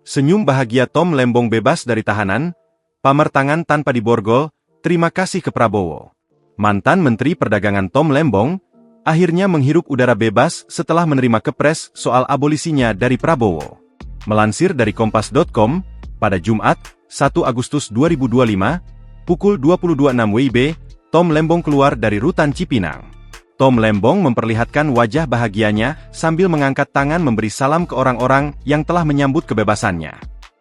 Senyum bahagia Tom Lembong bebas dari tahanan, pamer tangan tanpa diborgol, terima kasih ke Prabowo. Mantan Menteri Perdagangan Tom Lembong, akhirnya menghirup udara bebas setelah menerima kepres soal abolisinya dari Prabowo. Melansir dari Kompas.com, pada Jumat, 1 Agustus 2025, pukul 22.06 WIB, Tom Lembong keluar dari rutan Cipinang. Tom Lembong memperlihatkan wajah bahagianya sambil mengangkat tangan memberi salam ke orang-orang yang telah menyambut kebebasannya.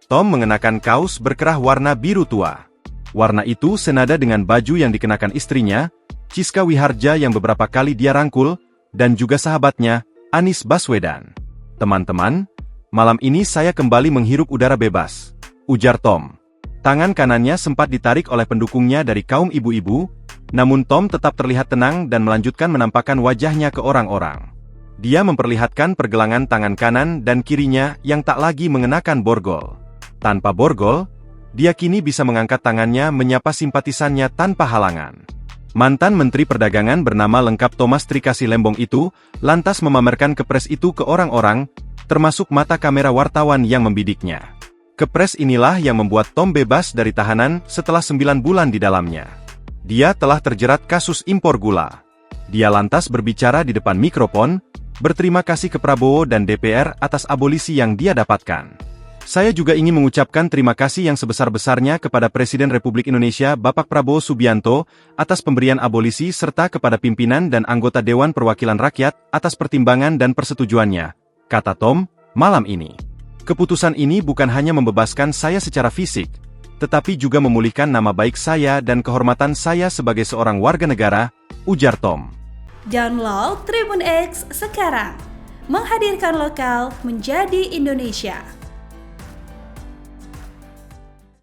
Tom mengenakan kaos berkerah warna biru tua. Warna itu senada dengan baju yang dikenakan istrinya, Ciska Wiharja yang beberapa kali dia rangkul, dan juga sahabatnya, Anies Baswedan. Teman-teman, malam ini saya kembali menghirup udara bebas, ujar Tom. Tangan kanannya sempat ditarik oleh pendukungnya dari kaum ibu-ibu, namun Tom tetap terlihat tenang dan melanjutkan menampakkan wajahnya ke orang-orang. Dia memperlihatkan pergelangan tangan kanan dan kirinya yang tak lagi mengenakan borgol. Tanpa borgol, dia kini bisa mengangkat tangannya menyapa simpatisannya tanpa halangan. Mantan Menteri Perdagangan bernama lengkap Thomas Trikasih Lembong itu, lantas memamerkan kepres itu ke orang-orang, termasuk mata kamera wartawan yang membidiknya. Kepres inilah yang membuat Tom bebas dari tahanan setelah 9 bulan di dalamnya. Dia telah terjerat kasus impor gula. Dia lantas berbicara di depan mikrofon, berterima kasih ke Prabowo dan DPR atas abolisi yang dia dapatkan. Saya juga ingin mengucapkan terima kasih yang sebesar-besarnya kepada Presiden Republik Indonesia Bapak Prabowo Subianto atas pemberian abolisi serta kepada pimpinan dan anggota Dewan Perwakilan Rakyat atas pertimbangan dan persetujuannya, kata Tom, malam ini. Keputusan ini bukan hanya membebaskan saya secara fisik, tetapi juga memulihkan nama baik saya dan kehormatan saya sebagai seorang warga negara, ujar Tom. Download Tribun X sekarang, menghadirkan lokal menjadi Indonesia.